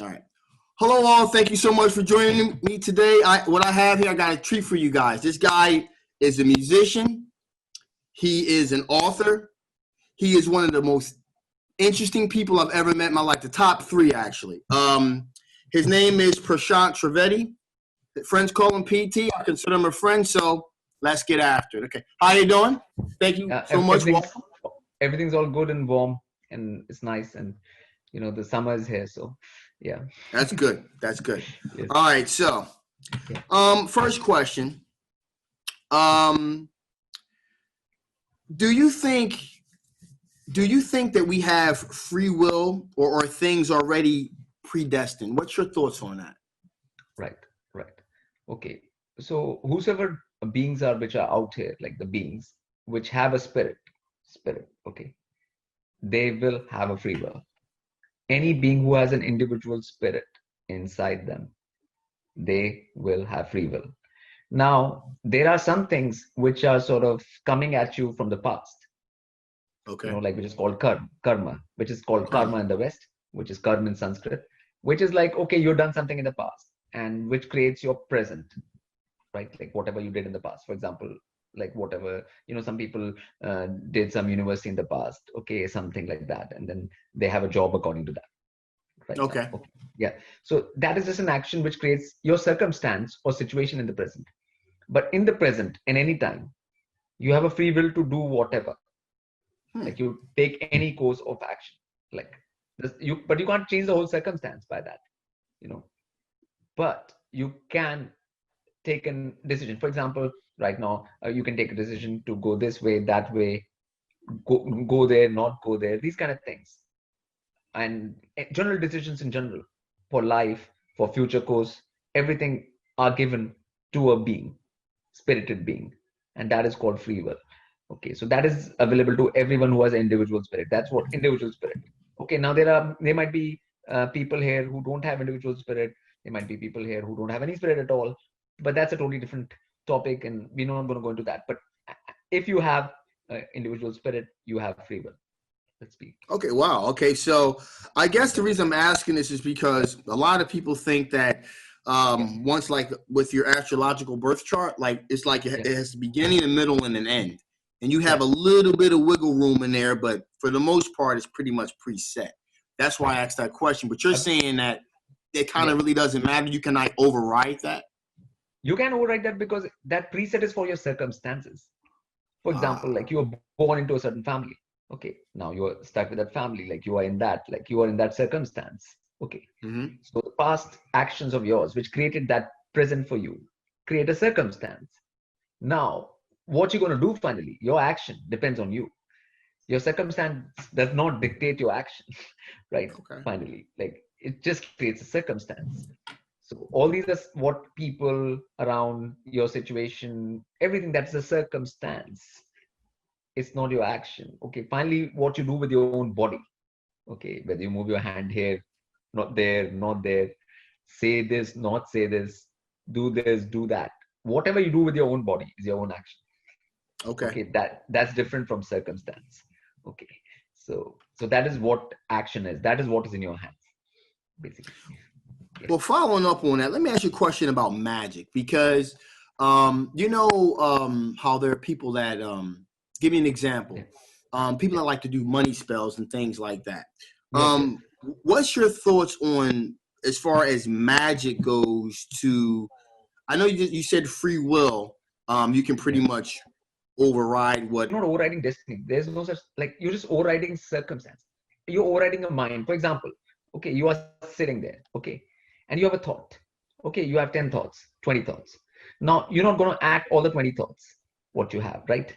All right. Hello, all. Thank you so much for joining me today. What I have here, I got a treat for you guys. This guy is a musician. He is an author. He is one of the most interesting people I've ever met in my life. The top three, actually. His name is Prashant Trivedi. Friends call him PT. I consider him a friend. So let's get after it. Okay. How you doing? Thank you so much. Everything's all good and warm, and it's nice, and the summer is here, so yeah. That's good. That's good. Yes. All right. So, first question. Do you think that we have free will, or are things already predestined? What's your thoughts on that? Right. Okay. So whosoever beings are which are out here, like the beings which have a spirit, okay, they will have a free will. Any being who has an individual spirit inside them, they will have free will. Now, there are some things which are sort of coming at you from the past. Okay. Like which is called karma, which is called karma in the West, which is karma in Sanskrit, which is like, okay, you've done something in the past and which creates your present, right? Like whatever you did in the past. For example, like whatever, some people did some university in the past, okay, something like that. And then they have a job according to that. Right. Okay. Yeah. So that is just an action which creates your circumstance or situation in the present. But in the present, in any time, you have a free will to do whatever. Like you take any course of action. Like this, but you can't change the whole circumstance by that. But you can take a decision. For example, right now, you can take a decision to go this way, that way, go there, not go there, these kind of things. And general decisions in general for life, for future course, everything are given to a being, spirited being, and that is called free will. Okay, so that is available to everyone who has an individual spirit. That's what individual spirit. Okay, now there might be people here who don't have individual spirit. There might be people here who don't have any spirit at all. But that's a totally different topic, and we're not going to go into that. But if you have individual spirit, you have free will. Let's speak. Okay, wow. Okay, so I guess the reason I'm asking this is because a lot of people think that once, like with your astrological birth chart, like it's like it has a beginning, a middle, and an end. And you have a little bit of wiggle room in there, but for the most part, it's pretty much preset. That's why I asked that question. But you're saying that it kind of really doesn't matter. You can like override that? You can override that because that preset is for your circumstances. For example, like you were born into a certain family. Okay, now you're stuck with that family. Like you are in that circumstance. Okay. Mm-hmm. So the past actions of yours, which created that present for you, create a circumstance. Now, what you're going to do finally, your action depends on you. Your circumstance does not dictate your action, right? Okay. Finally, like it just creates a circumstance. So all these are what people around your situation, everything that's a circumstance. It's not your action. Okay, finally, what you do with your own body. Okay, whether you move your hand here, not there, say this, not say this, do this, do that. Whatever you do with your own body is your own action. Okay, that's different from circumstance. Okay, so that is what action is. That is what is in your hands, basically. Yeah. Well, following up on that, let me ask you a question about magic, because how there are people that give me an example. People that like to do money spells and things like that. What's your thoughts on as far as magic goes to? I know you said free will. You can pretty much override what. You're not overriding destiny. There's no such, like, you're just overriding circumstance. You're overriding a mind. For example, okay, you are sitting there, okay, and you have a thought. Okay, you have 10 thoughts, 20 thoughts. Now you're not going to act all the 20 thoughts what you have, right?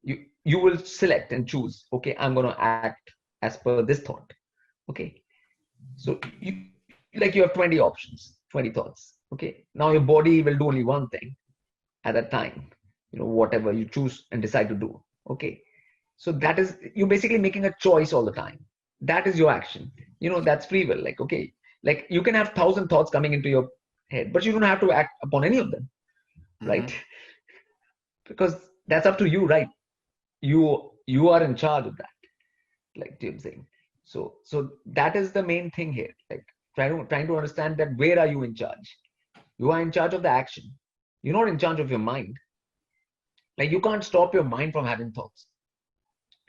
You will select and choose. Okay, I'm going to act as per this thought. Okay, so you have 20 options, 20 thoughts. Okay, now your body will do only one thing at that time. Whatever you choose and decide to do. Okay, so that is, you're basically making a choice all the time. That is your action. That's free will. Like, okay, like you can have 1,000 thoughts coming into your head, but you don't have to act upon any of them, right? Because that's up to you, right? You are in charge of that, like Jim saying. So that is the main thing here. Like, trying to understand that where are you in charge? You are in charge of the action. You're not in charge of your mind. Like you can't stop your mind from having thoughts.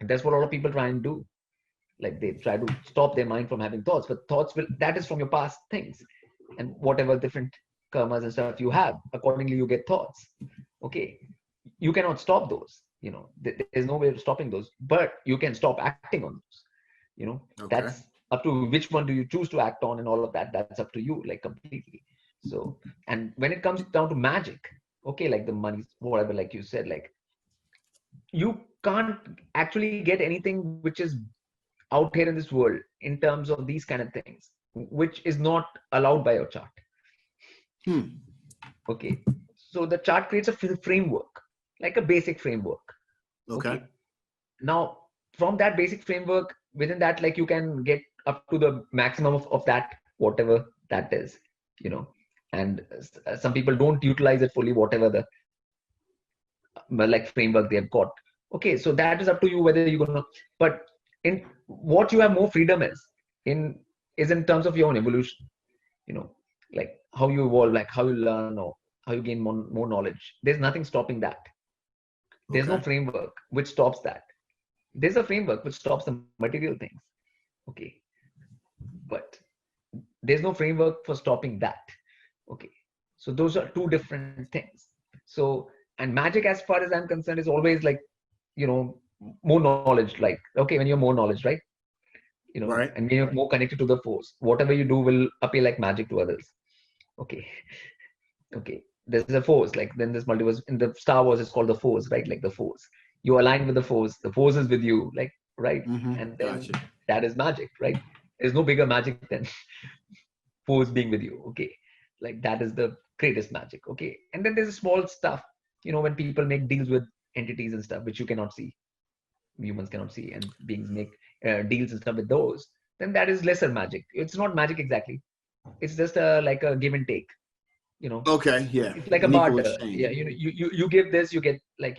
And that's what a lot of people try and do. Like they try to stop their mind from having thoughts, but that is from your past things. And whatever different karmas and stuff you have, accordingly you get thoughts. Okay. You cannot stop those. There's no way of stopping those, but you can stop acting on those. Okay. That's up to which one do you choose to act on and all of that. That's up to you, like completely. So, and when it comes down to magic, okay, like the money, whatever, like you said, like you can't actually get anything which is out here in this world in terms of these kind of things, which is not allowed by your chart. Okay. So the chart creates a framework, like a basic framework. Okay. Now, from that basic framework, within that, like you can get up to the maximum of that, whatever that is, and some people don't utilize it fully, whatever the like framework they have got. Okay. So that is up to you whether you're going to, but in what you have more freedom is in terms of your own evolution, like how you evolve, like how you learn or how you gain more knowledge. There's nothing stopping that. There's no framework which stops that. There's a framework which stops the material things. Okay. But there's no framework for stopping that. Okay. So those are two different things. So, and magic, as far as I'm concerned, is always like, more knowledge. Like, okay, when you're more knowledge, right? Right. And when you're more connected to the force, whatever you do will appear like magic to others. Okay. Okay. There's a force, like then this multiverse in the Star Wars is called the force, right? Like the force. You align with the force is with you, like, right? Mm-hmm. And then Gotcha. that is magic, right? There's no bigger magic than force being with you. Okay. Like that is the greatest magic. Okay. And then there's small stuff, when people make deals with entities and stuff, which you cannot see, humans cannot see, and beings make deals and stuff with those, then that is lesser magic. It's not magic exactly. It's just like a give and take. Okay, yeah. It's like a An equal barter. exchange. Yeah, you give this, you get like,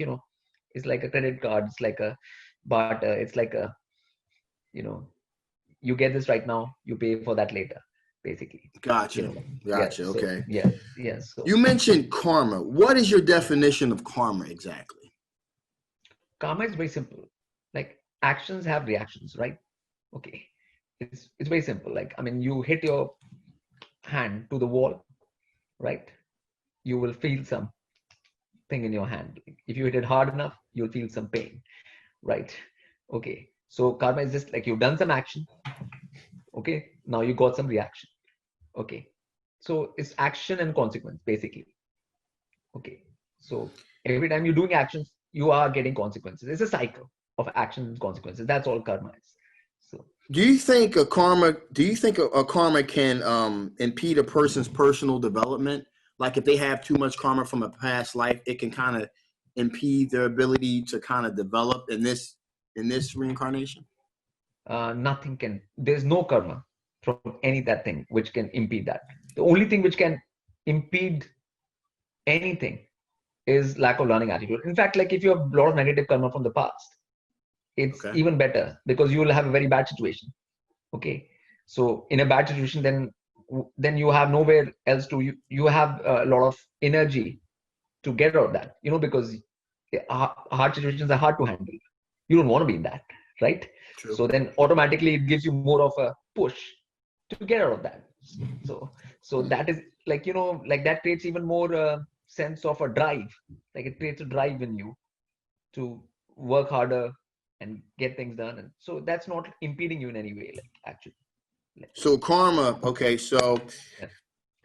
it's like a credit card. It's like a barter. It's like a, you get this right now, you pay for that later, basically. Gotcha. Gotcha. Yeah, Okay. Yeah. So You mentioned karma. What is your definition of karma exactly? karma is very simple. Like actions have reactions, right? Okay. It's very simple. Like, I mean, you hit your hand to the wall, right? You will feel something in your hand. If you hit it hard enough, you'll feel some pain, right? Okay. So karma is just like you've done some action. Okay. Now you got some reaction. Okay. So it's action and consequence, basically. Okay. So every time you're doing actions, you are getting consequences. It's a cycle of action and consequences. That's all karma is. So Do you think a karma can impede a person's personal development? Like if they have too much karma from a past life, it can kind of impede their ability to kind of develop in this reincarnation? nothing can, there's no karma from that thing which can impede that. The only thing which can impede anything is lack of learning attitude. In fact, like if you have a lot of negative karma from the past, it's even better because you will have a very bad situation. Okay. So in a bad situation, then you have nowhere else to, you have a lot of energy to get out of that, because hard situations are hard to handle. You don't want to be in that, right? True. So then automatically it gives you more of a push to get out of that. So that is like, like that creates even more sense of a drive. Like it creates a drive in you to work harder and get things done. And so that's not impeding you in any way, like actually. So karma, okay, so Yeah.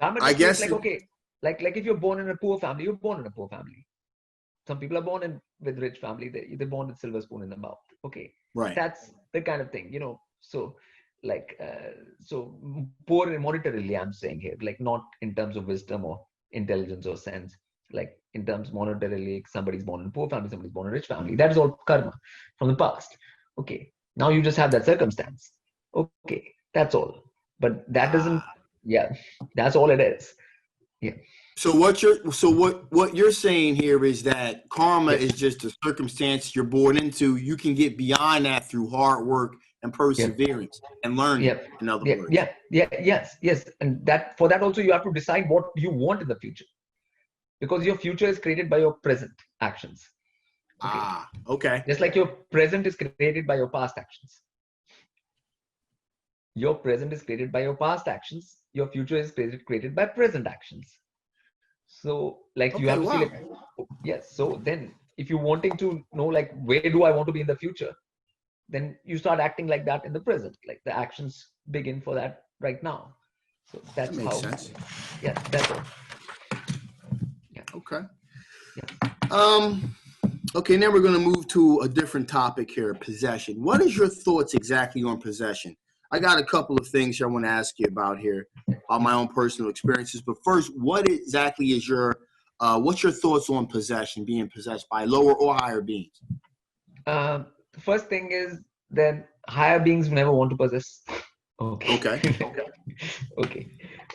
Karma I guess like, okay, like if you're born in a poor family, you're born in a poor family. Some people are born with rich family, they're born with silver spoon in the mouth. Okay. right. That's the kind of thing, so like, so poor monetarily, I'm saying here, like not in terms of wisdom or intelligence or sense, like in terms monetarily, somebody's born in a poor family, somebody's born in a rich family. That is all karma from the past. Okay. Now you just have that circumstance. Okay. That's all. But that doesn't, that's all it is. Yeah. So what you're saying here is that karma is just a circumstance you're born into. You can get beyond that through hard work and perseverance and learning, in other words. Yes. And that for that also you have to decide what you want in the future, because your future is created by your present actions. Okay. Just like your present is created by your past actions. Your present is created by your past actions. Your future is created by present actions. So like you have to see like, yes. So then if you're wanting to know like where do I want to be in the future, then you start acting like that in the present. Like the actions begin for that right now. So that's that makes sense. Yeah, that's all. Yeah. Okay. Yeah. Okay, now we're going to move to a different topic here, possession. What is your thoughts exactly on possession? I got a couple of things here I want to ask you about here, my own personal experiences. But first, what exactly is what's your thoughts on possession, being possessed by lower or higher beings? The first thing is that higher beings never want to possess. Okay.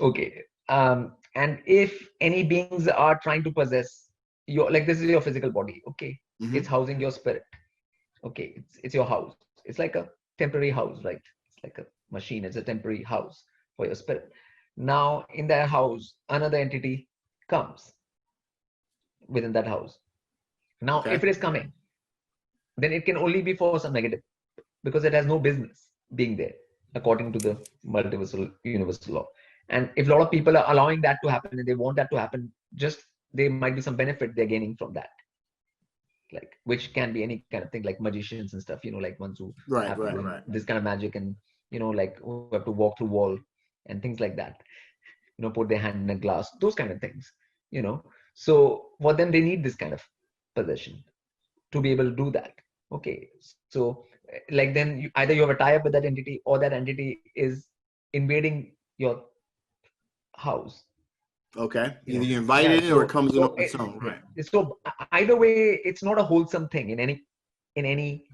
Okay. And if any beings are trying to possess your, like this is your physical body, okay, it's housing your spirit, okay, it's your house. It's like a temporary house, right? It's like a machine. It's a temporary house for your spirit. Now, in that house, another entity comes within that house. Now, if it is coming, then it can only be for some negative, because it has no business being there according to the multiversal universal law. And if a lot of people are allowing that to happen and they want that to happen, just there might be some benefit they're gaining from that, like which can be any kind of thing, like magicians and stuff, like ones who have this kind of magic, and like who have to walk through wall and things like that, put their hand in a glass, those kind of things, so for them they need this kind of possession to be able to do that. Okay, so like then either you have a tie-up with that entity, or that entity is invading your house. Okay, either you invite it or it comes in on its own. Right. So either way, it's not a wholesome thing in any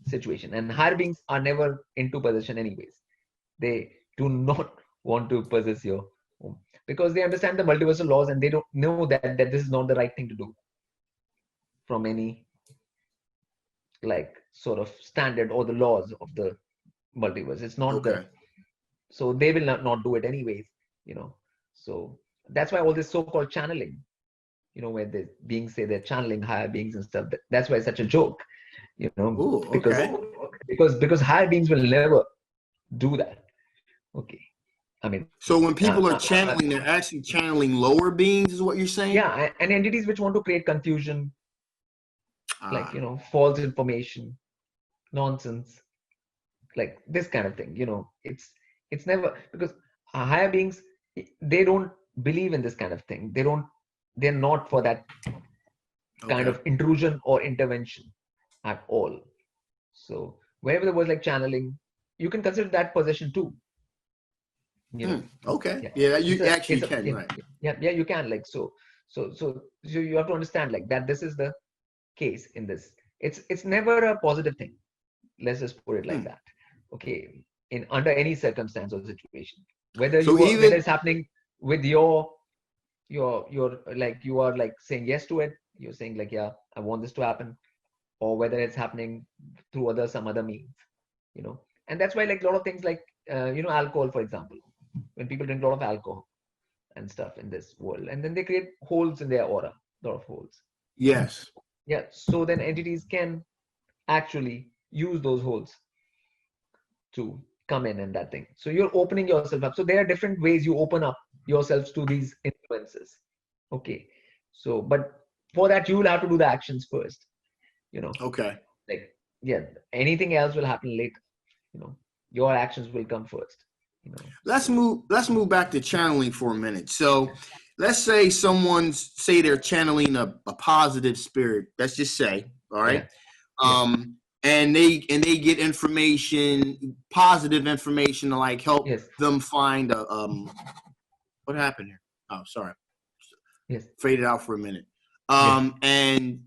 situation. And higher beings are never into possession anyways. They do not want to possess your home, because they understand the multiversal laws, and they don't know that this is not the right thing to do from any like sort of standard or the laws of the multiverse. It's not so they will not do it anyways, so that's why all this so-called channeling, where the beings say they're channeling higher beings and stuff, that's why it's such a joke, because higher beings will never do that. Okay, I mean, so when people are channeling, they're actually channeling lower beings, is what you're saying? Yeah, and entities which want to create confusion, like false information, nonsense, like this kind of thing. It's never, because higher beings, they don't believe in this kind of thing. They're not for that kind of intrusion or intervention at all. So wherever there was like channeling, you can consider that possession too. Okay. Yeah, you actually can, right? Yeah, you can, like so you have to understand like that this is the case in this. It's never a positive thing. Let's just put it like that. Okay, in under any circumstance or situation, whether it's happening with your like you are like saying yes to it, you're saying like, yeah, I want this to happen, or whether it's happening through some other means, and that's why like a lot of things like alcohol, for example, when people drink a lot of alcohol and stuff in this world, and then they create holes in their aura, a lot of holes. Yes. Yeah, so then entities can actually use those holes to come in and that thing. So you're opening yourself up. So there are different ways you open up yourselves to these influences. Okay, so but for that you will have to do the actions first. Okay. Like, yeah, anything else will happen later. Your actions will come first. Let's move back to channeling for a minute. So let's say they're channeling a positive spirit. Let's just say, all right. Yeah. And they get information, positive information to like help them find what happened here? Oh, sorry. Yes. Faded out for a minute. And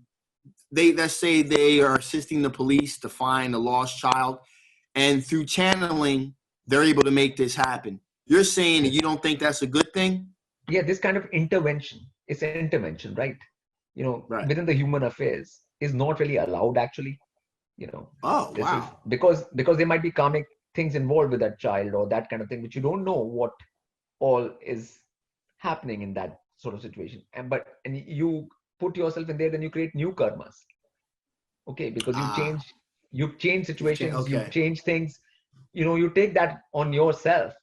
let's say they are assisting the police to find a lost child, and through channeling, they're able to make this happen. You're saying that you don't think that's a good thing? Yeah, this kind of intervention, it's an intervention, right? Within the human affairs is not really allowed actually. Oh, This is wow. because there might be karmic things involved with that child or that kind of thing, which you don't know what all is happening in that sort of situation. And you put yourself in there, then you create new karmas. Okay, because Ah, you've changed situations, you've okay. changed things, you take that on yourself,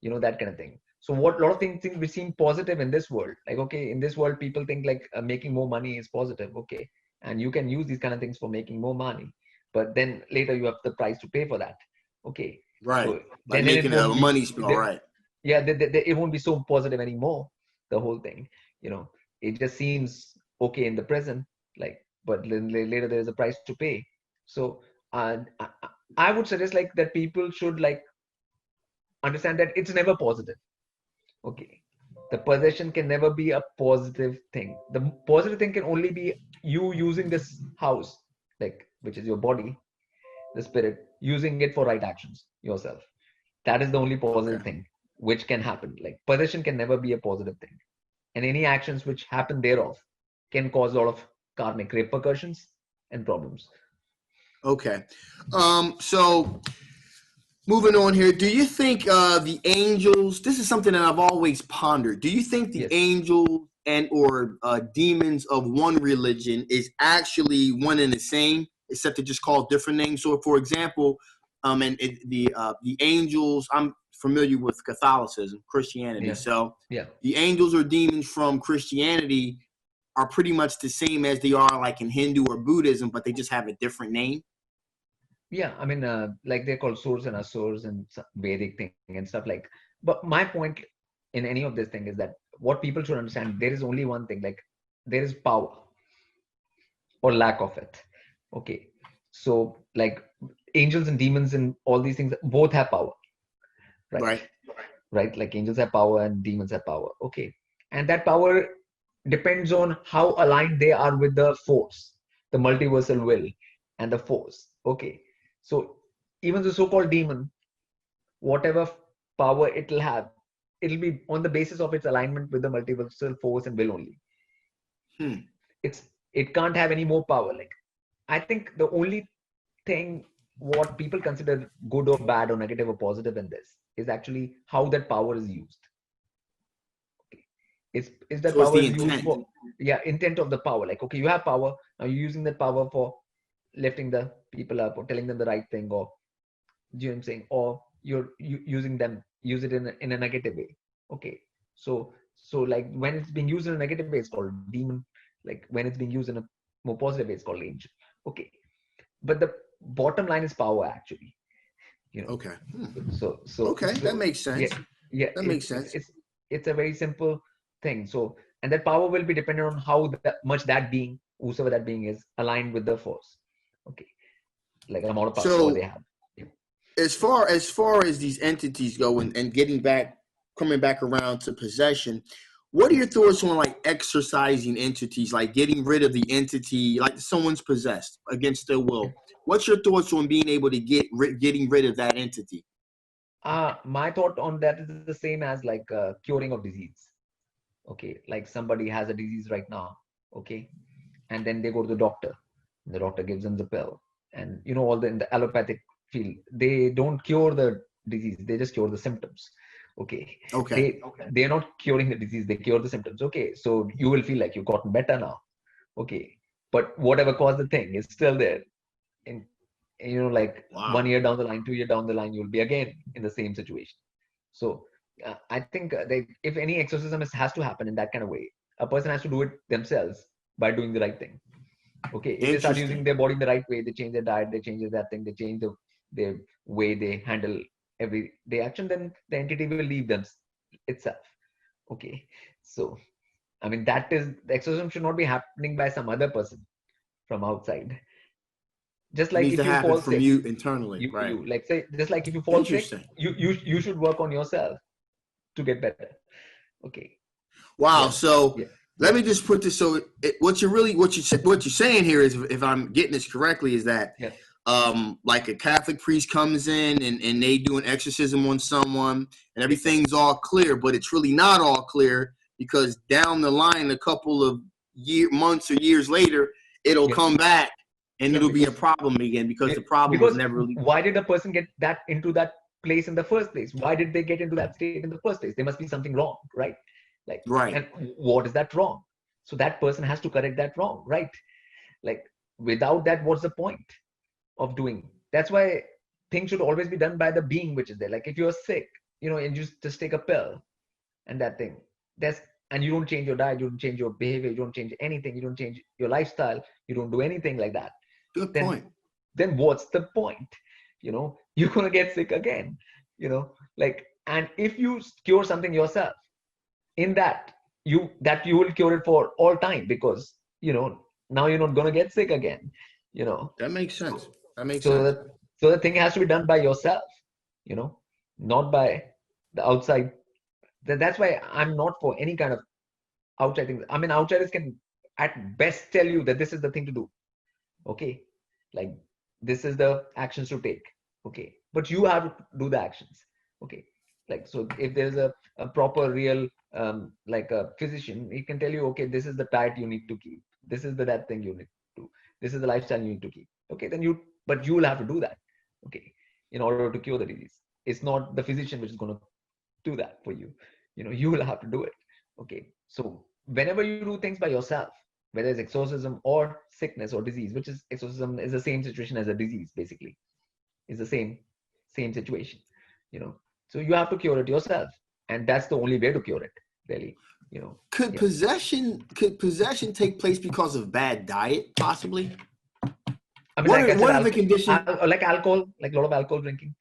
that kind of thing. So what a lot of things we seem positive in this world, like, okay, in this world people think like making more money is positive, okay, and you can use these kind of things for making more money, but then later you have the price to pay for that. Okay, Right. so Like then it making a won't be money spell, right. yeah, it won't be so positive anymore, the whole thing. It just seems okay in the present, like, but then later there's a price to pay. So I would suggest like that people should like understand that it's never positive. Okay, the possession can never be a positive thing. The positive thing can only be you using this house, like, which is your body, the spirit, using it for right actions yourself. That is the only positive Okay. thing which can happen. Like, possession can never be a positive thing, and any actions which happen thereof can cause a lot of karmic repercussions and problems. Okay. So moving on here, do you think the angels? This is something that I've always pondered. Do you think the Yes. angels and or demons of one religion is actually one and the same, except they're just called different names? So, for example, the angels. I'm familiar with Catholicism, Christianity. Yeah. So Yeah. the angels or demons from Christianity are pretty much the same as they are like in Hindu or Buddhism, but they just have a different name. Yeah, I mean, like they're called surs and asurs and Vedic thing and stuff like. But my point in any of this thing is that what people should understand, there is only one thing, like there is power or lack of it. Okay, so like angels and demons and all these things both have power, right? Right. Right, like angels have power and demons have power. Okay, and that power depends on how aligned they are with the force, the multiversal will, and the force. Okay, so even the so-called demon, whatever power it'll have, it'll be on the basis of its alignment with the multiversal force and will only. Hmm. It can't have any more power. Like, I think the only thing what people consider good or bad or negative or positive in this is actually how that power is used. Okay. Is that So it's power the is used intent. for, yeah, intent of the power. Like, okay, you have power, now you're using that power for lifting the people up or telling them the right thing, or, do you know what I'm saying, or using them, use it in a negative way. Okay, so like when it's being used in a negative way, it's called demon. Like when it's being used in a more positive way, it's called angel. Okay, but the bottom line is power, actually. you know Okay. Hmm. so Okay, that makes yeah, sense. yeah, That makes sense. it's a very simple thing. So, and that power will be dependent on how much that being, whosoever that being is, aligned with the force. Okay, like amount of power they So have. Yeah. as far as these entities go and coming back around to possession, what are Yeah. your thoughts on like exorcising entities, like getting rid of the entity, like someone's possessed against their Yeah. will? What's your thoughts on being able to getting rid of that entity? My thought on that is the same as like curing of disease. Okay, like somebody has a disease right now. Okay, and then they go to the doctor. The doctor gives them the pill, and all in the allopathic field, they don't cure the disease; they just cure the symptoms. Okay, Okay. they're not curing the disease; they cure the symptoms. Okay, so you will feel like you've gotten better now. Okay, but whatever caused the thing is still there. And like Wow. 1 year down the line, 2 year down the line, you'll be again in the same situation. So I think if any exorcism has to happen in that kind of way, a person has to do it themselves by doing the right thing. Okay, if they start using Interesting. their body in the right way, they change their diet, they change that thing, they change their way they handle every day action, then the entity will leave them itself. Okay, so I mean, that is, the exorcism should not be happening by some other person from outside. Just It like needs if to you happen fall from sick, you internally, right? you like, say, just like if you fall sick, Interesting. you should work on yourself to get better. Okay. Wow. Yeah. So Yeah. let Yeah. me just put this. So what you're saying here is, if I'm getting this correctly, is that Yeah. like a Catholic priest comes in and they do an exorcism on someone and Yeah. everything's all clear, but it's really not all clear, because down the line, a couple of months or years later, it'll Yeah. come back And it'll be a problem again because the problem was because never really. why did the person get that into that place in the first place? Why did they get into that state in the first place? There must be something wrong, right? Like, Right. and what is that wrong? So that person has to correct that wrong, right? Like, without that, what's the point of doing? That's why things should always be done by the being which is there. Like if you're sick, and you just take a pill and that thing. And you don't change your diet, you don't change your behavior, you don't change anything, you don't change your lifestyle, you don't do anything like that. Good point. Then what's the point? You're gonna get sick again. Like, and if you cure something yourself, in that you will cure it for all time, because now you're not gonna get sick again. That makes sense. That makes So sense. the thing has to be done by yourself, not by the outside. That's why I'm not for any kind of outside things. I mean, outsiders can at best tell you that this is the thing to do. Okay. Like, this is the actions to take. Okay. But you have to do the actions. Okay. Like, so if there's a proper, real, like a physician, he can tell you, okay, this is the diet you need to keep. This is that thing you need to do. This is the lifestyle you need to keep. Okay. But you will have to do that. Okay. In order to cure the disease. It's not the physician which is going to do that for you. You will have to do it. Okay. So whenever you do things by yourself, whether it's exorcism or sickness or disease, which is exorcism is the same situation as a disease, basically. It's the same situation. So you have to cure it yourself. And that's the only way to cure it, really. Could possession take place because of bad diet, possibly? I mean, What like I said, are the conditions? like alcohol, like a lot of alcohol drinking,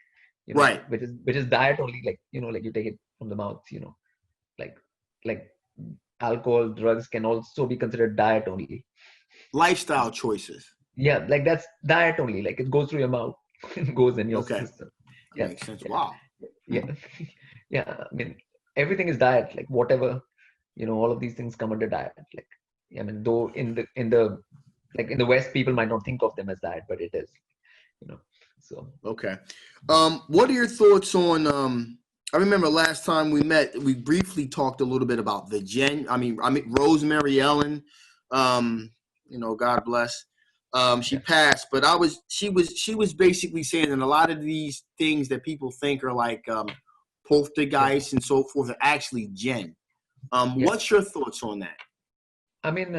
right? Which is diet only, like like you take it from the mouth, like alcohol, drugs can also be considered diet only. Lifestyle choices. Yeah, like that's diet only. Like it goes through your mouth, it goes in your system. Yeah, makes sense. Wow. Yeah, yeah. I mean, everything is diet. Like whatever, all of these things come under diet. Like, I mean, though in the West, people might not think of them as diet, but it is. So okay. What are your thoughts on? I remember last time we met, we briefly talked a little bit about the Rosemary Ellen. God bless. She passed, but she was basically saying that a lot of these things that people think are like poltergeists and so forth are actually jinn. What's your thoughts on that? I mean,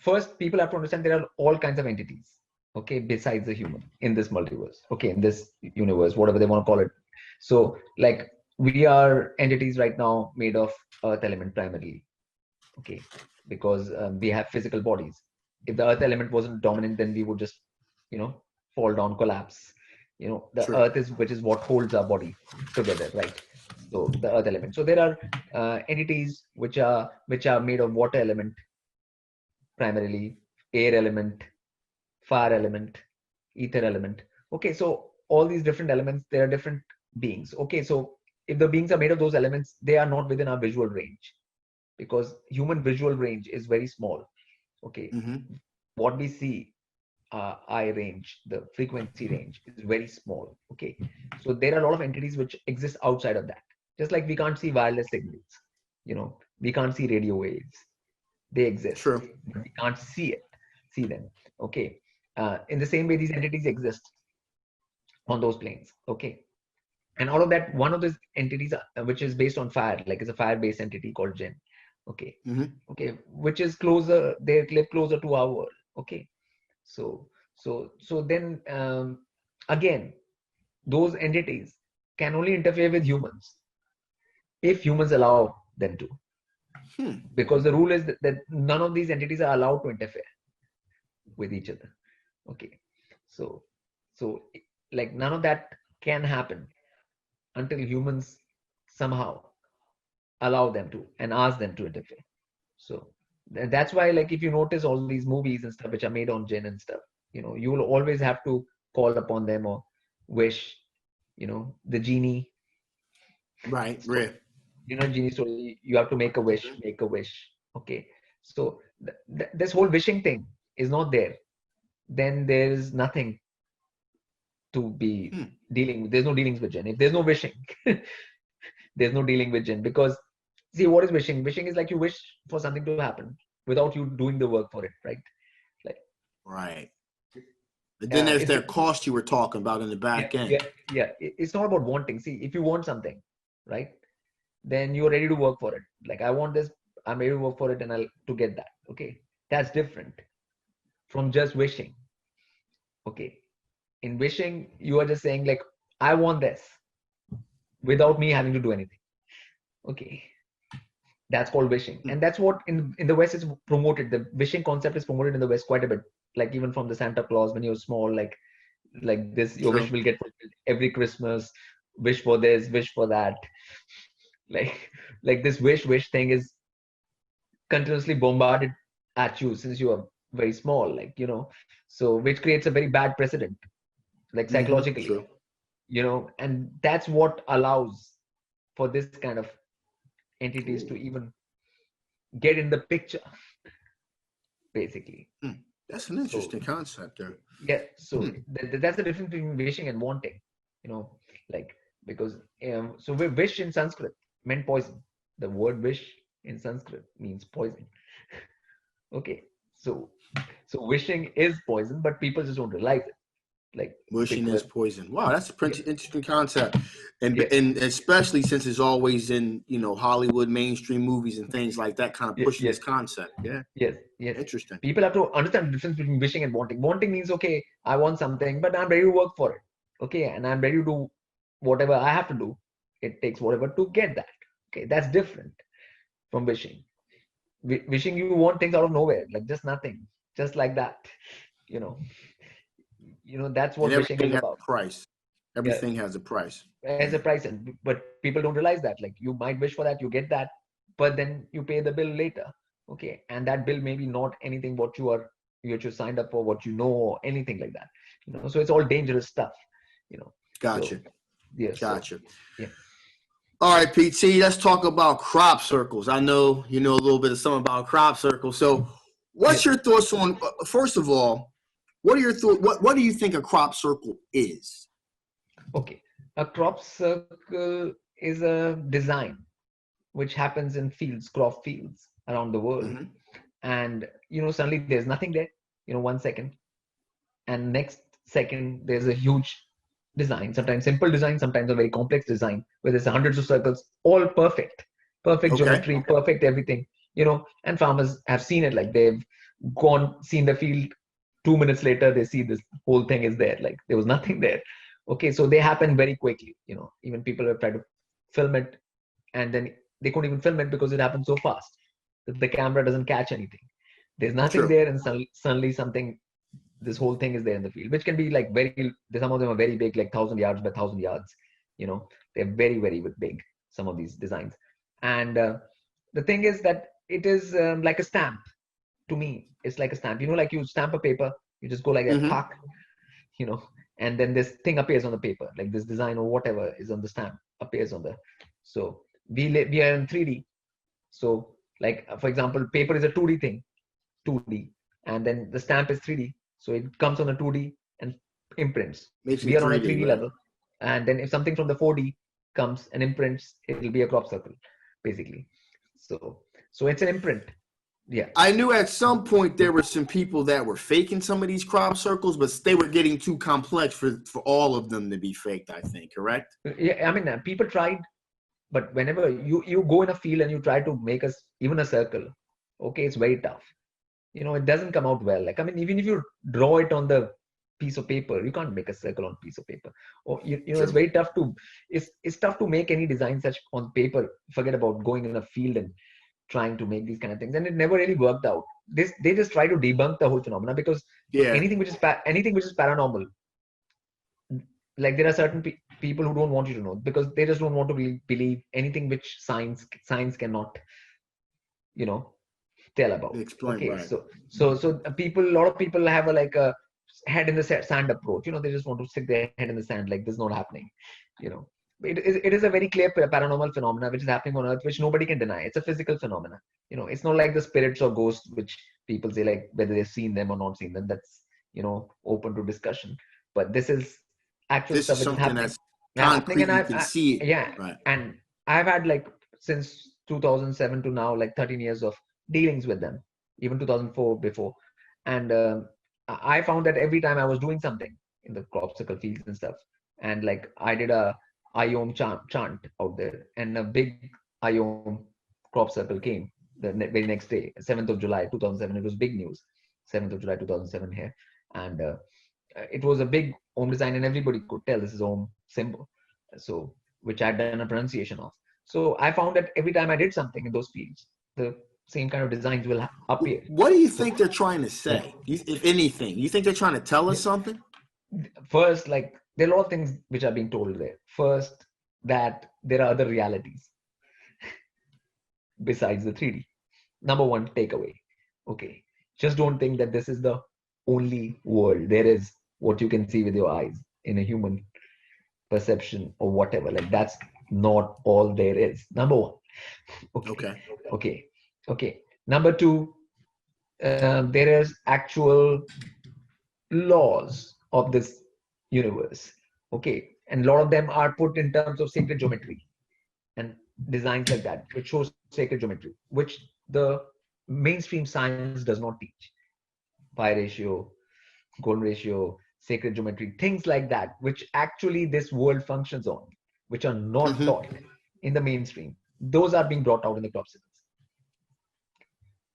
first, people have to understand there are all kinds of entities, okay, besides the human in this multiverse, okay, in this universe, whatever they want to call it. So, like, we are entities right now made of earth element primarily, okay, because we have physical bodies. If the earth element wasn't dominant, then we would just, fall down, collapse. The True. earth which is what holds our body together, right? So the earth element. So there are entities which are made of water element primarily, air element, fire element, ether element. Okay, so all these different elements, there are different beings. Okay, so if the beings are made of those elements, they are not within our visual range, because human visual range is very small. Okay, what we see, eye range, the frequency range is very small. Okay, so there are a lot of entities which exist outside of that. Just like we can't see wireless signals, we can't see radio waves. They exist. True. We can't see them. Okay, in the same way, these entities exist on those planes. Okay, and all of that, one of those entities which is based on fire, like it's a fire-based entity called jinn. Okay, okay, which is closer. They live closer to our world. Okay, so then again, those entities can only interfere with humans if humans allow them to. Because the rule is that none of these entities are allowed to interfere with each other. Okay, so like none of that can happen until humans somehow allow them to and ask them to interfere. So that's why, like, if you notice all these movies and stuff which are made on jinn and stuff, you will always have to call upon them or wish, the genie. Right. So, genie story, you have to make a wish. Okay, so this whole wishing thing is not there. Then there's nothing to be dealing with. There's no dealings with jinn. If there's no wishing, there's no dealing with jinn. Because see, what is wishing? Wishing is like you wish for something to happen without you doing the work for it, right? Like, right. And then there's it's that cost you were talking about in the back end. It's not about wanting. See, if you want something, right, then you're ready to work for it. Like, I want this, I'm ready to work for it, and I'll to get that. Okay, that's different from just wishing. Okay, in wishing, you are just saying like, I want this without me having to do anything. Okay, that's called wishing, and that's what in the West is promoted. The wishing concept is promoted in the West quite a bit. Like, even from the Santa Claus when you're small, like this, your wish will get fulfilled every Christmas. Wish for this, wish for that. Like this wish thing is continuously bombarded at you since you are very small. Like, so which creates a very bad precedent, like psychologically. True. And that's what allows for this kind of entities to even get in the picture, basically. That's an interesting concept there. Yeah, so that's the difference between wishing and wanting, like, because so wish in Sanskrit meant poison. The word wish in Sanskrit means poison. Okay, so wishing is poison, but people just don't realize it. Like, wishing is poison. Wow, that's a pretty interesting concept, and especially since it's always in Hollywood mainstream movies and things like that, kind of pushing this concept. Yes. Interesting. People have to understand the difference between wishing and wanting. Wanting means, okay, I want something, but I'm ready to work for it. Okay, and I'm ready to do whatever I have to do. It takes whatever to get that. Okay, that's different from wishing. Wishing, you want things out of nowhere, like just nothing, just like that. That's what wishing is about. Price. Everything has a price. Has a price, but people don't realize that. Like, you might wish for that, you get that, but then you pay the bill later. Okay, and that bill may be not anything what you signed up for, what or anything like that. So it's all dangerous stuff. Gotcha. So, gotcha. So, All right, PT, let's talk about crop circles. I know you know a little bit of something about crop circles. So what's your thoughts on, first of all, what are your thoughts? What do you think a crop circle is? Okay. A crop circle is a design which happens in crop fields around the world. Mm-hmm. And, suddenly there's nothing there, 1 second. And next second, there's a huge design, sometimes simple design, sometimes a very complex design, where there's hundreds of circles, all perfect geometry, perfect everything, and farmers have seen it. Like, they've seen the field, 2 minutes later, they see this whole thing is there. Like, there was nothing there. Okay, so they happen very quickly. Even people have tried to film it, and then they couldn't even film it because it happened so fast that the camera doesn't catch anything. There's nothing there, and suddenly this whole thing is there in the field, which can be like some of them are very big, like 1,000 yards by 1,000 yards. They're very, very big, some of these designs. And the thing is that it is like a stamp. To me, it's like a stamp. Like you stamp a paper, you just go like that, pack, and then this thing appears on the paper, like this design or whatever is on the stamp appears on the. So we are in 3D. So, like, for example, paper is a 2D thing, 2D, and then the stamp is 3D. So it comes on a 2D and imprints. We are on a 3D level. And then if something from the 4D comes and imprints, it will be a crop circle, basically. So it's an imprint. Yeah. I knew at some point there were some people that were faking some of these crop circles, but they were getting too complex for all of them to be faked, I think, correct? Yeah, I mean, people tried, but whenever you go in a field and you try to make even a circle, okay, it's very tough. It doesn't come out well. Like, I mean, even if you draw it on the piece of paper, you can't make a circle on a piece of paper. Or, it's very tough it's tough to make any design such on paper. Forget about going in a field and trying to make these kind of things. And it never really worked out. They just try to debunk the whole phenomena, because anything which is paranormal, like, there are certain people who don't want you to know, because they just don't want to believe anything which science cannot, tell about. Explain, okay, right. So a lot of people have a head in the sand approach. They just want to stick their head in the sand, like, this is not happening. It is a very clear paranormal phenomena which is happening on Earth, which nobody can deny. It's a physical phenomena. It's not like the spirits or ghosts, which people say, like, whether they've seen them or not seen them. That's open to discussion. But this is actual stuff which is happening. Concrete, and you can see it. Yeah, right. And I've had, like, since 2007 to now, like 13 years of dealings with them, even 2004 before. And I found that every time I was doing something in the crop circle fields and stuff, and like I did a IOM chant out there, and a big IOM crop circle came the very next day, 7th of July 2007. It was big news, 7th of July 2007 here, and it was a big Om design, and everybody could tell this is Om symbol, so which I'd done a pronunciation of. So I found that every time I did something in those fields, the same kind of designs will appear. What do you So, think they're trying to say? If anything, you think they're trying to tell us something? first, like there are a lot of things which are being told there. First, that there are other realities besides the 3D. Number one takeaway. Okay. Just don't think that this is the only world. There is what you can see with your eyes in a human perception or whatever. Like that's not all there is. Number one. Okay. Okay. Okay. Number two, there is actual laws of this universe. Okay. And a lot of them are put in terms of sacred geometry and designs like that, which shows sacred geometry, which the mainstream science does not teach. Pi ratio, golden ratio, sacred geometry, things like that, which actually this world functions on, which are not taught in the mainstream. Those are being brought out in the crop circles.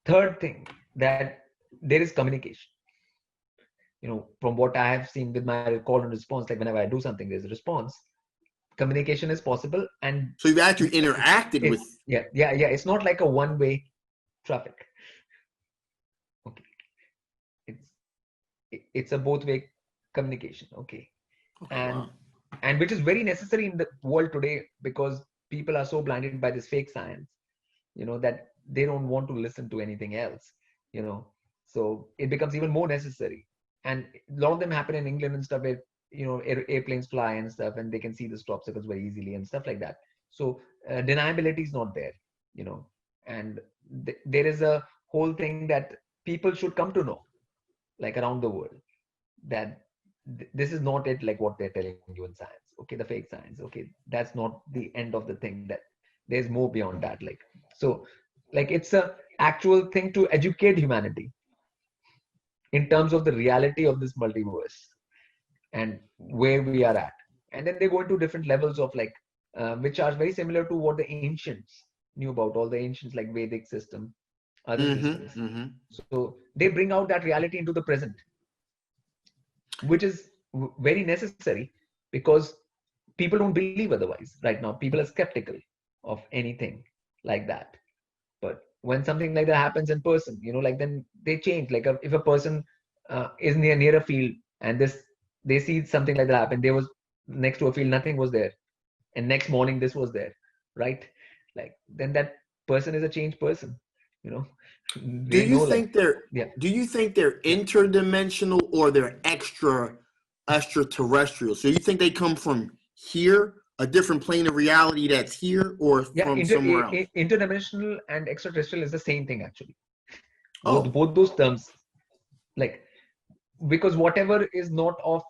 Third thing, that there is communication. You know, from what I have seen with my call and response, like whenever I do something, there's a response. Communication is possible, and so you've actually interacted with. Yeah. It's not like a one-way traffic. Okay, it's a both-way communication. Okay, and which is very necessary in the world today, because people are so blinded by this fake science, you know, that they don't want to listen to anything else, you know. So it becomes even more necessary, and a lot of them happen in England and stuff, where you know airplanes fly and stuff, and they can see the crop circles very easily and stuff like that. So deniability is not there, you know, and there is a whole thing that people should come to know, like around the world, that this is not it, like what they're telling you in science. Okay, the fake science. Okay, that's not the end of the thing. That there's more beyond that. Like, so, like it's a actual thing to educate humanity in terms of the reality of this multiverse and where we are at. And then they go into different levels of like, which are very similar to what the ancients knew about, all the ancients, like Vedic system, other systems. So they bring out that reality into the present, which is very necessary, because people don't believe otherwise right now. People are skeptical of anything like that. But when something like that happens in person, you know, like then they change. Like if a person is near a field, and they see something like that happen, there was next to a field, nothing was there, and next morning this was there, right? Like then that person is a changed person, you know. Do you think they're interdimensional, or they're extraterrestrial? So you think they come from here, a different plane of reality that's here, or from somewhere else? Interdimensional and extraterrestrial is the same thing actually. Oh. Both those terms, like, because whatever is not of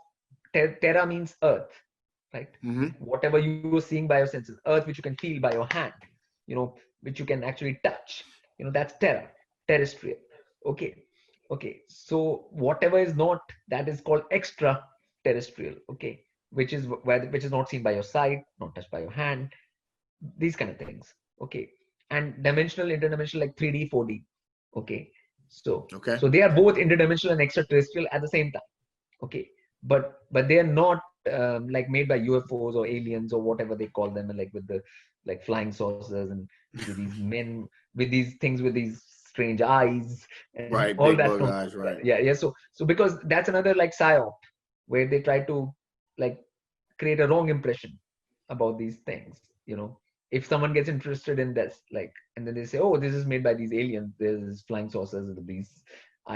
terra means earth, right? Whatever you are seeing by your senses, earth, which you can feel by your hand, you know, which you can actually touch, you know, that's terrestrial. Okay. So whatever is not, that is called extra terrestrial. Okay, which is not seen by your sight, not touched by your hand, these kind of things. Okay, and dimensional, interdimensional, like 3D, 4D. Okay, so they are both interdimensional and extraterrestrial at the same time. Okay, but they are not like made by UFOs or aliens or whatever they call them, like with the like flying saucers and with these men with these things with these strange eyes and all big that. Bug eyes, right? Yeah. So because that's another like psyop, where they try to like create a wrong impression about these things. You know, if someone gets interested in this, like, and then they say, "Oh, this is made by these aliens. There's flying saucers and these."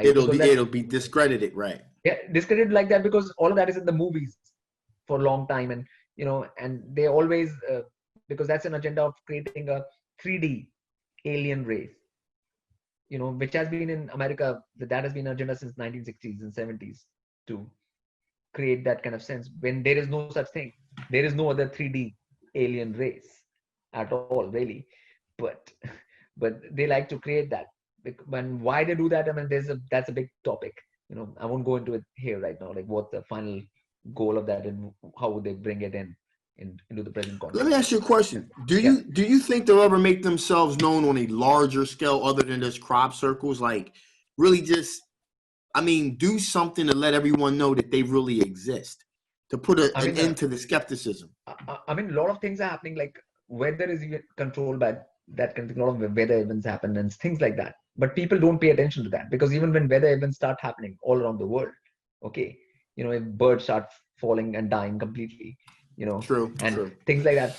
It'll be discredited, right? Yeah, discredited like that, because all of that is in the movies for a long time, and you know, and they always because that's an agenda of creating a 3D alien race, you know, which has been in America. That has been an agenda since 1960s and 70s to create that kind of sense, when there is no such thing. There is no other 3D alien race at all, really. But they like to create that. And why they do that, I mean, that's a big topic, I won't go into it here right now, like what the final goal of that and how would they bring it into the present Let me context. ask you a question. Do Yeah. you think they'll ever make themselves known on a larger scale other than just crop circles? Like really just, do something to let everyone know that they really exist, to put I an mean, end to the skepticism. a lot of things are happening, like weather is even controlled by that kind of thing. A lot of weather events happen and things like that. But people don't pay attention to that, because even when weather events start happening all around the world, okay, if birds start falling and dying completely, True. and things like that,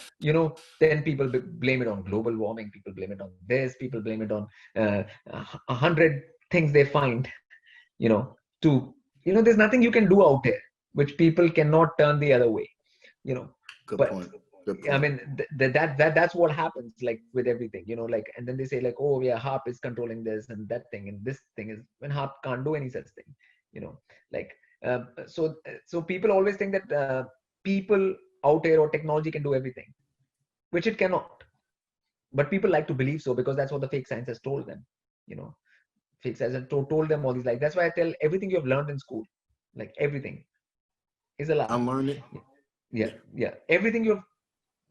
then people blame it on global warming. People blame it on this. People blame it on 100 things they find, to, there's nothing you can do out there which people cannot turn the other way, Good but point. Good I point. mean, that's what happens, like with everything, like, and then they say like, oh yeah, harp is controlling this and that thing, and this thing is, when harp can't do any such thing, like, so people always think that people out here or technology can do everything, which it cannot. But people like to believe so, because that's what the fake science has told them, you know fake science has told them all these, like, that's why I tell everything you have learned in school, like everything is a lie. Unlearn it. Yeah, everything you've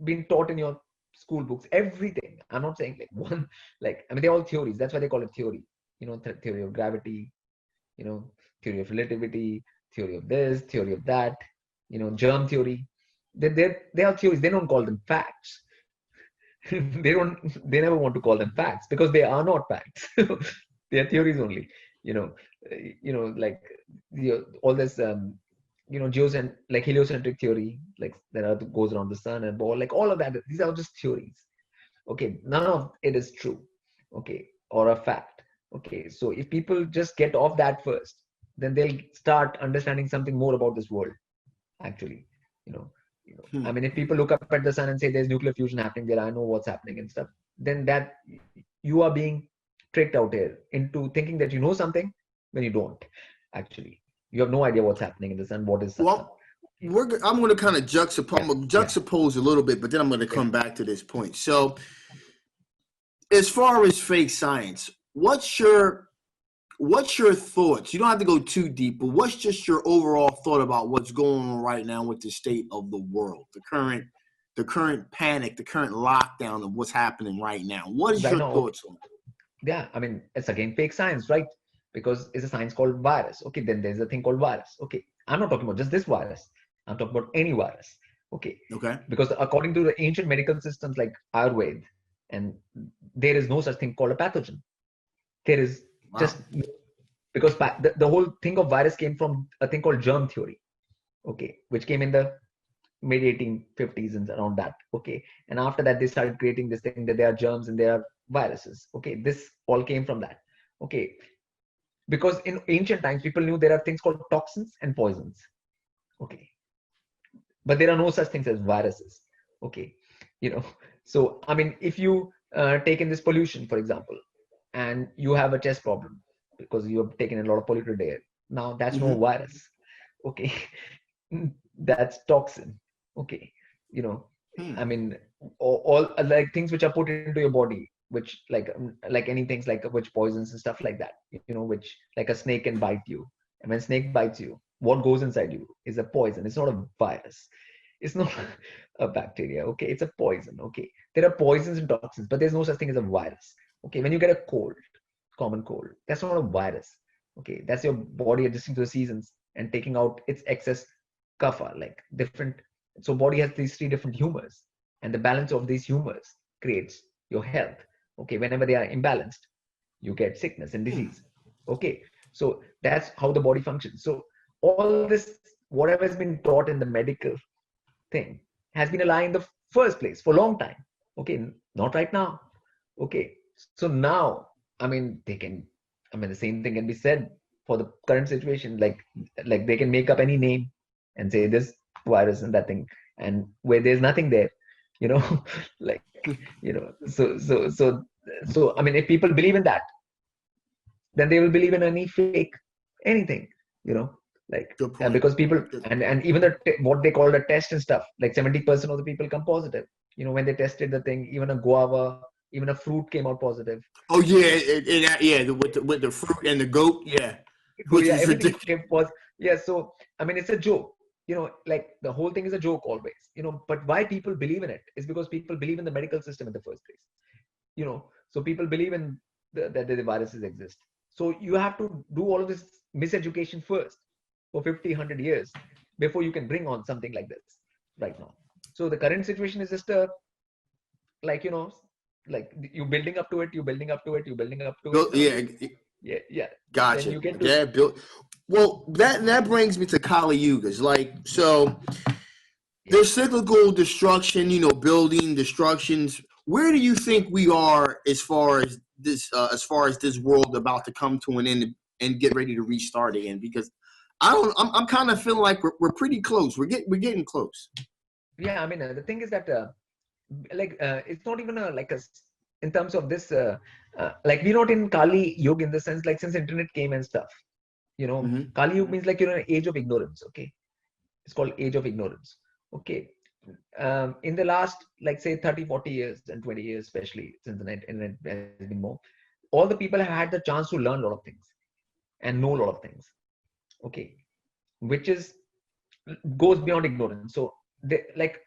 been taught in your school books, everything. I'm not saying like one, like, they're all theories. That's why they call it theory. Theory of gravity, theory of relativity, theory of this, theory of that, germ theory. They are theories. They don't call them facts. They never want to call them facts, because they are not facts. They are theories only. You know, like, all this like heliocentric theory, like that Earth goes around the sun and ball, like all of that. These are just theories. Okay, none of it is true. Okay, or a fact. Okay, so if people just get off that first, then they'll start understanding something more about this world. Actually, you know, if people look up at the sun and say there's nuclear fusion happening there, I know what's happening and stuff. Then that you are being tricked out here into thinking that you know something when you don't. Actually, you have no idea what's happening in the sun. What is sun? Well, I'm going to kind of juxtapose a little bit, but then I'm going to come back to this point. So, as far as fake science, what's your thoughts? You don't have to go too deep, but what's just your overall thought about what's going on right now with the state of the world, the current panic, the current lockdown of what's happening right now? What is Right your now, thoughts on it? yeah, it's again fake science, right? Because it's a science called virus. Okay, then there's a thing called virus. Okay, I'm not talking about just this virus. I'm talking about any virus. Okay. Okay. Because according to the ancient medical systems like Ayurveda, and there is no such thing called a pathogen. There is just, because the whole thing of virus came from a thing called germ theory. Okay, which came in the mid 1850s and around that. Okay, and after that they started creating this thing that there are germs and there are viruses. Okay, this all came from that. Okay, because in ancient times people knew there are things called toxins and poisons. Okay, but there are no such things as viruses. Okay, so if you take in this pollution, for example, and you have a chest problem because you have taken a lot of polluted air, now that's no virus. Okay, that's toxin. Okay, all like things which are put into your body, which like any things like which poisons and stuff like that, which, like, a snake can bite you, and when snake bites you, what goes inside you is a poison. It's not a virus. It's not a bacteria. Okay, it's a poison. Okay, there are poisons and toxins, but there's no such thing as a virus. Okay, when you get a cold, common cold, that's not a virus. Okay, that's your body adjusting to the seasons and taking out its excess kapha, like different. So body has these three different humors, and the balance of these humors creates your health. Okay, whenever they are imbalanced, you get sickness and disease. Okay, so that's how the body functions. So all this, whatever has been taught in the medical thing, has been a lie in the first place for a long time. Okay, not right now. Okay, so now, they can, the same thing can be said for the current situation. Like they can make up any name and say this virus and that thing, and where there's nothing there, like, so if people believe in that, then they will believe in any fake anything, like, because people, and even what they call the test and stuff, like 70% of the people come positive, when they tested the thing. Even a guava, even a fruit came out positive. Oh yeah, with the fruit and the goat. Yeah. Which yeah, is everything ridiculous. became pause. Yeah, so I mean, it's a joke. Like the whole thing is a joke always. But why people believe in it is because people believe in the medical system in the first place. So people believe in that the viruses exist. So you have to do all of this miseducation first for 50, 100 years before you can bring on something like this right now. So the current situation is just like, like you building up to it, you building up to it, you building up to it. Now Yeah, yeah. Then gotcha. you get to, Yeah, well, that brings me to Kali Yugas. Like, so there's cyclical destruction, building destructions. Where do you think we are as far as this world about to come to an end and get ready to restart again? Because I'm kind of feeling like we're pretty close. We're getting close. yeah, I mean, the thing is that it's not even in terms of this like we're not in Kali Yuga in the sense, like, since internet came and stuff. Mm-hmm. Kali Yuga means, like, age of ignorance. Okay, it's called age of ignorance. Okay. In the last, like, say 30, 40 years and 20 years, especially since the internet has been more, all the people have had the chance to learn a lot of things and know a lot of things. Okay, which is goes beyond ignorance. So like,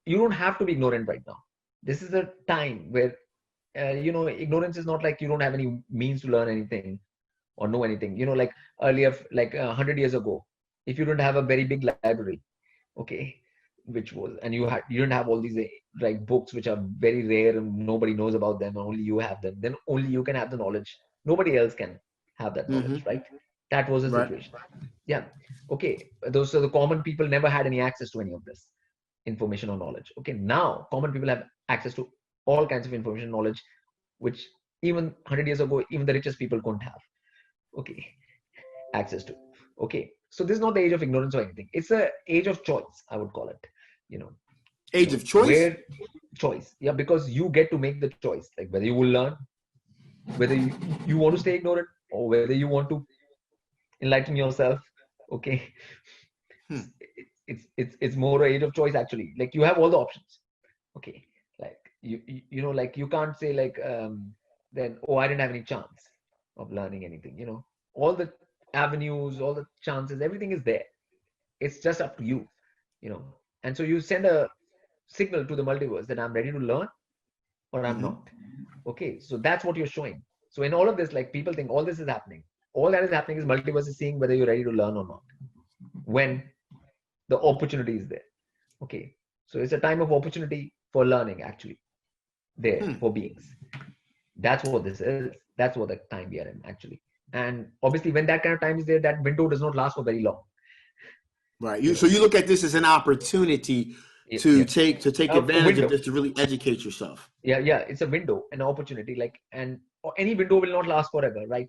you don't have to be ignorant right now. This is a time where ignorance is not like you don't have any means to learn anything or know anything. Like earlier, like 100 years ago, if you don't have a very big library, okay, which was, and you didn't have all these like books which are very rare and nobody knows about them, only you have them, then only you can have the knowledge. Nobody else can have that knowledge, Mm-hmm. right? That was the Right. situation. Yeah. Okay, those are the common people never had any access to any of this information or knowledge. Okay, now common people have access to all kinds of information, knowledge, which even 100 years ago even the richest people couldn't have, okay, access to. Okay, so this is not the age of ignorance or anything. It's a age of choice, I would call it. you know Age of choice. where choice, yeah, because you get to make the choice, like whether you will learn, whether you want to stay ignorant, or whether you want to enlighten yourself. Okay. Hmm. It's more an age of choice, actually. Like, you have all the options. Okay, like like you can't say, like, then, oh, I didn't have any chance of learning anything. All the avenues, all the chances, everything is there. It's just up to you. you know and so you send a signal to the multiverse that I'm ready to learn or I'm Mm-hmm. not. Okay, so that's what you're showing. So in all of this, like, people think all this is happening. All that is happening is multiverse is seeing whether you're ready to learn or not, when the opportunity is there. Okay, so it's a time of opportunity for learning, actually, there for beings. That's what this is. That's what the time we are in, actually. And obviously, when that kind of time is there, that window does not last for very long. Right. You So know, you look at this as an opportunity to yeah, take a advantage of window. this to really educate yourself. Yeah, it's a window, an opportunity. Like, and any window will not last forever, right?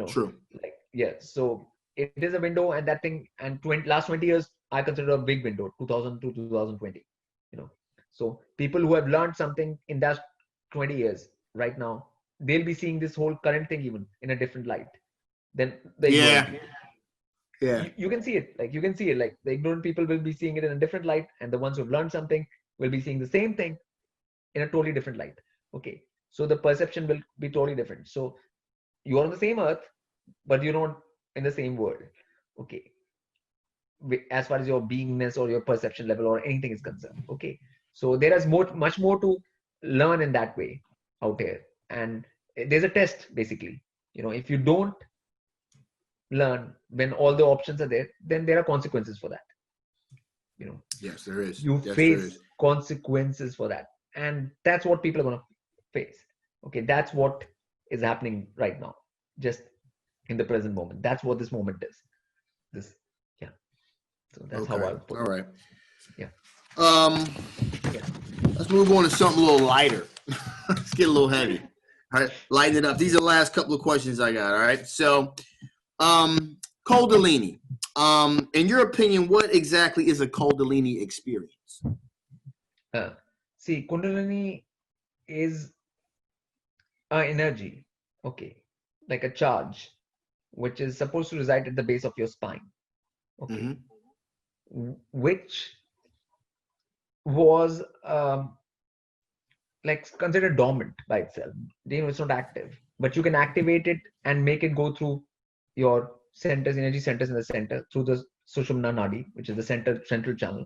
True. Like, yeah. So it is a window, and that thing, and last 20 years, I consider a big window, 2000 to 2020. You know, so people who have learned something in that 20 years right now, they'll be seeing this whole current thing even in a different light than the ignorant Yeah. people. Yeah. You can see it, like, like the ignorant people will be seeing it in a different light, and the ones who've learned something will be seeing the same thing in a totally different light. Okay, so the perception will be totally different. So you are on the same earth, but you're not in the same world. Okay, as far as your beingness or your perception level or anything is concerned. Okay, so there is much more to learn in that way out here. And there's a test, basically. If you don't learn when all the options are there, then there are consequences for that. Yes, there is. You Yes, there face is. consequences for that, and that's what people are going to face. Okay, that's what is happening right now, just in the present moment. That's what this moment is. This, yeah. So that's how I Okay. would put All it. right. Yeah. Yeah. Let's move on to something a little lighter. Let's get a little heavy. All right, lighten it up. These are the last couple of questions I got. All right. So, Kundalini. In your opinion, what exactly is a Kundalini experience? See, Kundalini is energy, okay, like a charge, which is supposed to reside at the base of your spine, okay, which was like considered dormant by itself. It's not active, but you can activate it and make it go through your centers, energy centers in the center through the Sushumna Nadi, which is the central channel.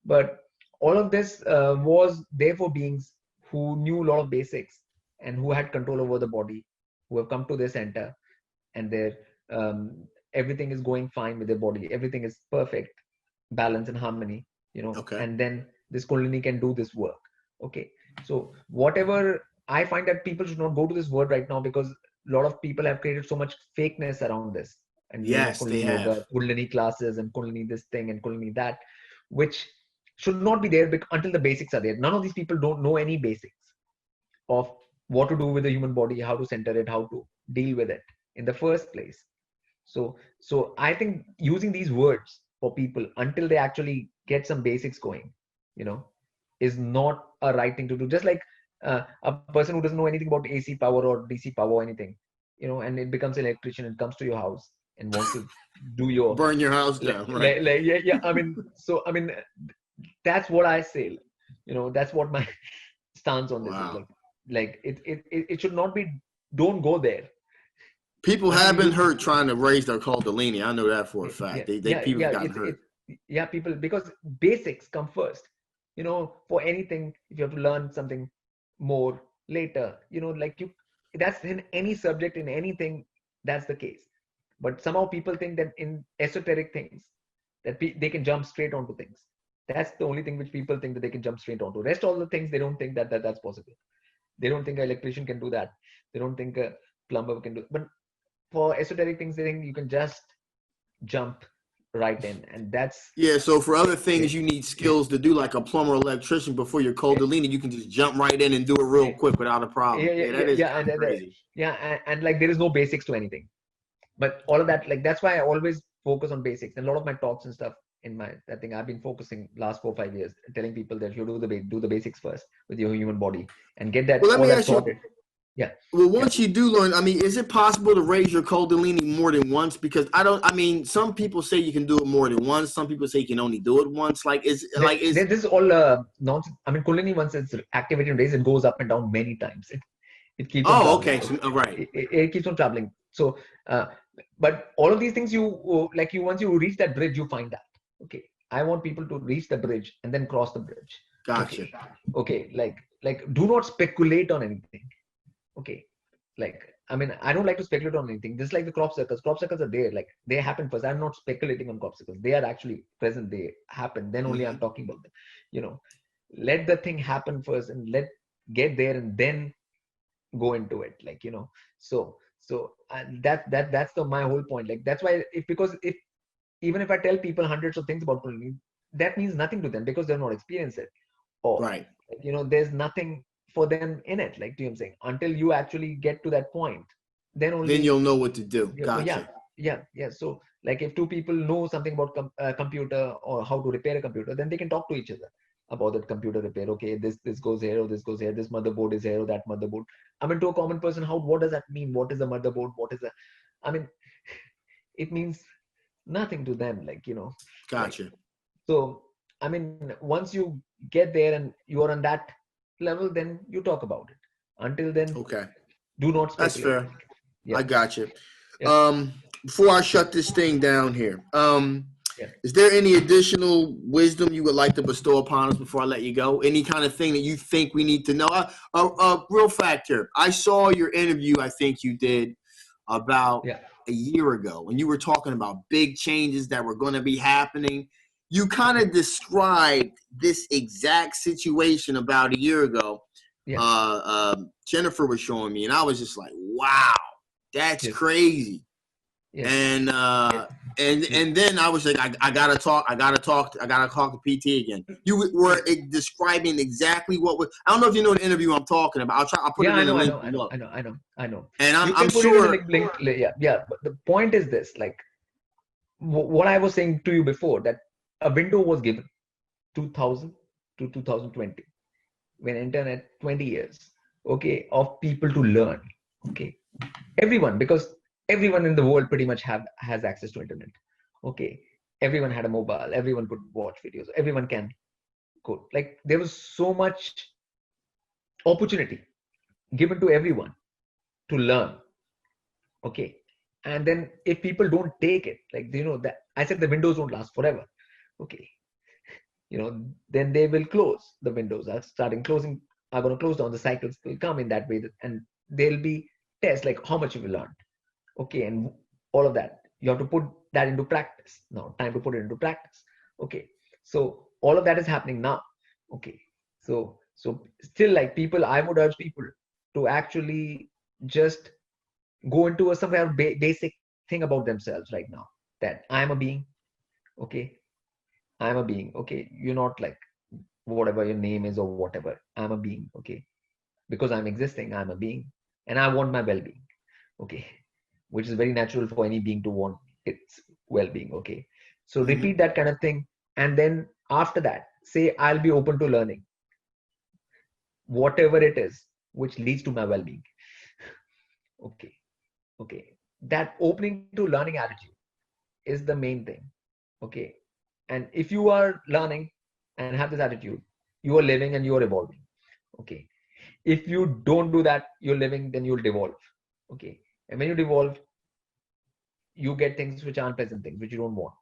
But all of this was there for beings who knew a lot of basics and who had control over the body, who have come to their center, and their everything is going fine with their body. Everything is perfect, balance and harmony, Okay. and then this Kundalini can do this work. Okay. So whatever, I find that people should not go to this word right now, because a lot of people have created so much fakeness around this. And Yes, they Kundalini have. yoga, Kundalini classes, and Kundalini this thing and Kundalini that, which should not be there until the basics are there. None of these people don't know any basics of what to do with the human body, how to center it, how to deal with it in the first place. So I think using these words for people until they actually get some basics going, is not a right thing to do. Just like a person who doesn't know anything about AC power or DC power or anything, and it becomes an electrician and comes to your house and wants to do your burn your house down, right? Yeah. I mean, that's what I say. That's what my stance on this is. Like it should not be. Don't go there. People have been hurt trying to raise their Kundalini. I know that for a fact. People have gotten hurt. People, because basics come first. For anything, if you have to learn something more later, that's in any subject, in anything, that's the case. But somehow people think that in esoteric things, that they can jump straight onto things. That's the only thing which people think that they can jump straight onto. Rest all the things, they don't think that's possible. They don't think an electrician can do that. They don't think a plumber can do it. But for esoteric things, they think you can just jump right in, and that's so for other things you need skills to do, like a plumber or electrician. Before your Kundalini, you can just jump right in and do it real quick without a problem. That is crazy. And like there is no basics to anything. But all of that, like that's why I always focus on basics. And a lot of my talks and stuff I think I've been focusing last 4 or 5 years, telling people that you do the basics first with your human body and get that all that sorted. Yeah. Well, once you do learn, is it possible to raise your Kundalini more than once? Because some people say you can do it more than once. Some people say you can only do it once. This is all nonsense. Kundalini, once it's activated in days, it goes up and down many times. It keeps on traveling. Okay. So, right. It keeps on traveling. So, but all of these things, once you reach that bridge, you find that. Okay, I want people to reach the bridge and then cross the bridge. Gotcha. Okay. Like do not speculate on anything. Okay. I don't like to speculate on anything. Just like the crop circles. Crop circles are there. Like they happen first. I'm not speculating on crop circles. They are actually present. They happen. Then only I'm talking about them. Let the thing happen first and get there and then go into it. So that's my whole point. Like that's why even if I tell people hundreds of things about Kundalini, that means nothing to them because they've not experienced it. Or right. There's nothing for them in it. Like, do you know what I'm saying? Until you actually get to that point, then you'll know what to do. Gotcha. Yeah. So like if two people know something about computer or how to repair a computer, then they can talk to each other about that computer repair. Okay, this goes here, or this goes here, this motherboard is here, or that motherboard. To a common person, what does that mean? What is a motherboard? What is it means nothing to them. Gotcha. So once you get there and you are on that level, then you talk about it. Until then, okay, do not speculate. That's fair. Yeah. I got you. Yeah. Before I shut this thing down here, is there any additional wisdom you would like to bestow upon us before I let you go? Any kind of thing that you think we need to know? Real fact here. I saw your interview, I think you did, about a year ago, when you were talking about big changes that were going to be happening. You kind of described this exact situation about a year ago. Jennifer was showing me, and I was just like, wow, that's crazy. And then I was like, I gotta talk to PT again. You were describing exactly what was. I don't know if you know the interview I'm talking about. I'll put it in the link below. I know. And I'm sure. But the point is this: like what I was saying to you before, that a window was given, 2000 to 2020, when internet 20 years, okay, of people to learn, okay, everyone, because everyone in the world pretty much has access to internet, okay, everyone had a mobile, everyone could watch videos, everyone can go, like there was so much opportunity given to everyone to learn, okay, And then if people don't take it, like, that I said the windows don't last forever. Okay. Then they will close the windows. I'm starting closing. I'm going to close down. The cycles will come in that way, and there'll be tests like how much you will learn. Okay. And all of that, you have to put that into practice. Now, time to put it into practice. Okay. So all of that is happening now. Okay. So still, like, people, I would urge people to actually just go into some kind of basic thing about themselves right now, that I'm a being. Okay. I'm a being. Okay. You're not like whatever your name is or whatever. I'm a being. Okay. Because I'm existing, I'm a being, and I want my well-being. Okay. Which is very natural for any being to want its well-being. Okay. So repeat that kind of thing. And then after that, say, I'll be open to learning whatever it is which leads to my well-being. Okay. Okay. That opening to learning attitude is the main thing. Okay. And if you are learning and have this attitude, you are living and you are evolving. Okay. If you don't do that, you're living, then you'll devolve. Okay. And when you devolve, you get things which are unpleasant things, which you don't want.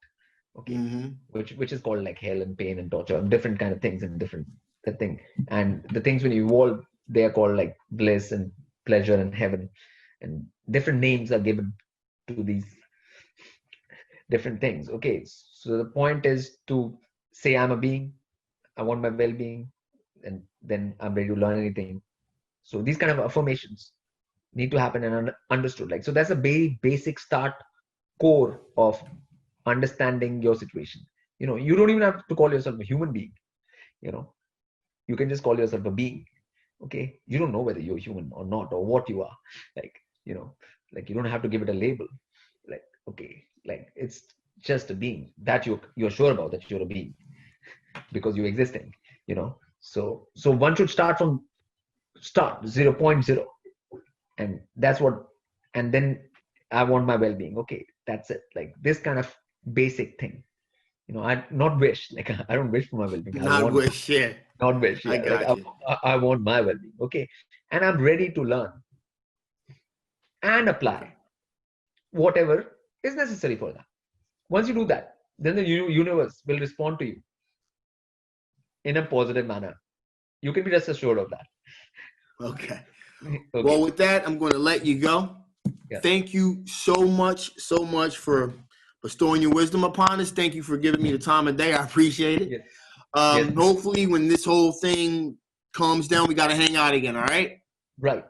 Okay. Which is called like hell and pain and torture, different kind of things and different thing. And the things when you evolve, they are called like bliss and pleasure and heaven, and different names are given to these different things. Okay. So the point is to say, I'm a being, I want my well-being, and then I'm ready to learn anything. So these kind of affirmations need to happen and understood. Like, so that's a very basic start core of understanding your situation. You don't even have to call yourself a human being. You can just call yourself a being. Okay. You don't know whether you're human or not, or what you are. Like, like you don't have to give it a label. Like, okay, like it's just a being that you're sure about, that you're a being because you're existing. So one should start from 0.0, and that's what. And then I want my well-being. Okay, that's it. Like this kind of basic thing. I not wish. Like I don't wish for my well-being. Not wish. Yeah. Not wish. Yeah. I got you. I want my well-being. Okay, and I'm ready to learn and apply whatever is necessary for that. Once you do that, then the universe will respond to you in a positive manner. You can be just assured of that. Okay. Well, with that, I'm going to let you go. Yeah. Thank you so much for bestowing your wisdom upon us. Thank you for giving me the time of day. I appreciate it. Yes. Hopefully when this whole thing calms down, we got to hang out again. All right. Right.